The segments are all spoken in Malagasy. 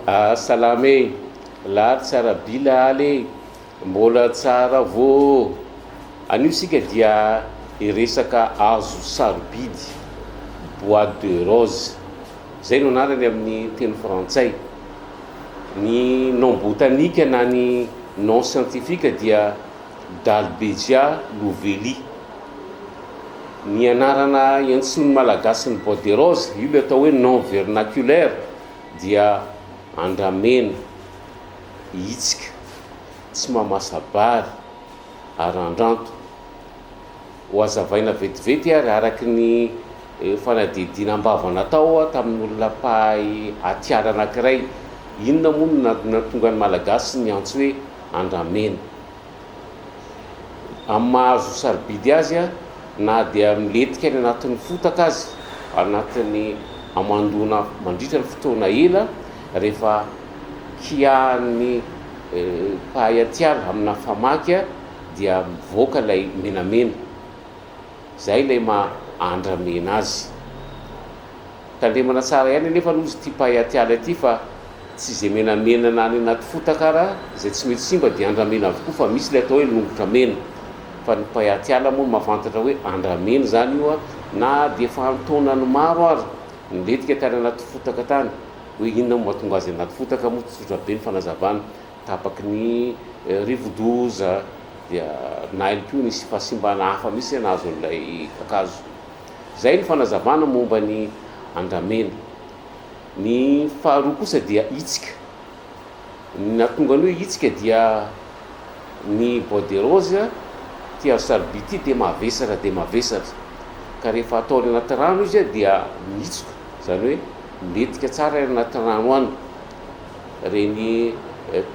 Salame lahary tsara bilaly mbola tsara vo anio sika dia iresaka azo sarobidy bois de rose zay no anarany amin'ny teny frantsay. Ny nom botanique na ny nom scientifique dia Dalbezia loveli. Ny anarana iantsony malagasy ny bois de rose io le atao hoe nom vernaculaire dia andramena, hitsika, tsy mahamasabary, arandranto. Ho azavaina vetivety ary araky ny fanadidinam-bava natao tamin'olona mpahay atiala anankiray, inona moa no natonga ny malagasy ny antso hoe andramena. Amin'ny mahazo sarobidy azy na dia miletika ny anatin'ny fotaka azy, anatin'ny amandona mandritra ny fotoana ela, rehefa kiahan'ny mpahay atiala amina famaky dia mivoaka ilay menamena, zay ilay andramena azy. Tandremana tsara ihany nefa nozy ty mpahay atiala ty fa tsy zay menamena nany anaty fotaka raha zay tsy mety simba dia andramena avokoa, fa misy ilay atao hoe longotra mena. Fa ny mpahay atiala moa mahafantatra hoe andramena zany io na dia fantaonany maro ary niletika tany anaty fotaka tany, hoe inona mo mahatonga azy anaty fotaka moa tsotra be ny fanazavana, tapaky ny rivo-doza dia na ihany koa nisy fahasimbana hafa misy nahazo an'ilay kakazo. Zay ny fanazavana momba ny andramena. Ny faharoa kosa dia hitsika. Ny nahatonga ny hoe hitsika dia ny bois de rose tia sarobidy ty dia mavesatra, ka rehefa ataony anaty rano izy dia mihitsoka, zany hoe miletika tsara anaty rano any. Reny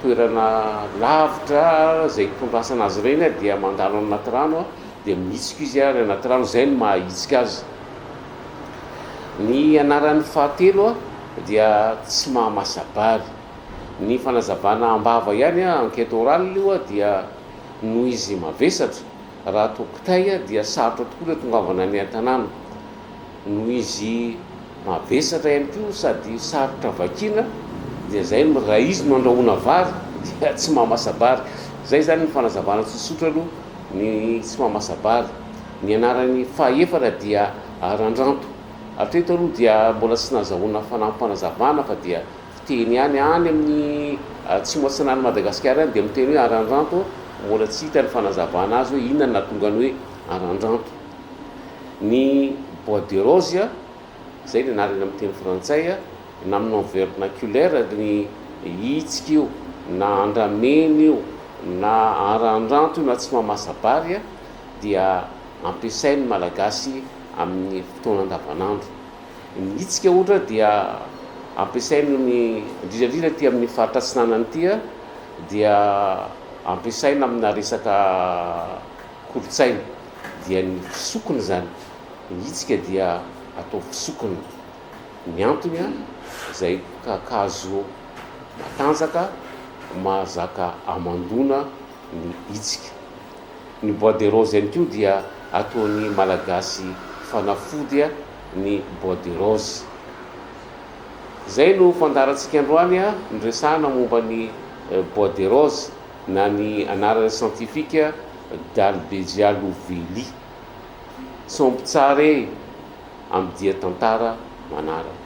toerana lavitra zay tondrasana azy reny dia mandalo anaty rano dia mihitsoka izy ary anaty rano, zay no mahahitsika azy. Ny anaran'ny fahatelo dia tsy mahamasabary. Ny fanazavana ambava ihany enquête orale io dia noho izy mavesatra, raha atao kitay dia sarotra tokoa le tongavana ny an-tanàna. Noho izy mavesatra ihany koa sady sarotra vakina dia zay raha izy no andrahoana vary dia tsy mahamasabary. Zay zany ny fanazavana tsotsotra aloha ny tsy mahamasabary. Ny anaran'ny fahaefatra dia arandranto. Hatreto aloha dia mbola tsy nazahoana fanampanazavana fa dia fiteny ihany any amin'ny atsimo atsinan'ny Madagasikara dia miteny hoe arandranto, mbola tsy hita ny fanazavana azy hoe inona no nahatonga ny hoe arandranto. Ny bois de rose zay ny anarany amin'ny teny frantsay, na amin'ny nom vernaculaire ny hitsika io na andramena io na arandranto io na tsy mahamasabary dia ampiasain'ny malagasy amin'ny fotoana andavanandro. Ny hitsika ohatra dia ampiasainy ny indrindrandrindra ty amin'ny faritra atsinanany ty dia ampiasaina amina resaka kolotsaina, dia ny fisokony zany. Ny hitsika dia atao fisokony. Ny antony zay kakazo matanjaka mahazaka amandona ny hitsika. Ny bois de rose ihany koa dia ataon'ny malagasy fanafody ny bois de rose. Zay no fandarantsika androany ndresana momba ny bois de rose na ny anarana scientifique Dalbezia loveli. Somby tsara amin'ny dia tantara manaraka.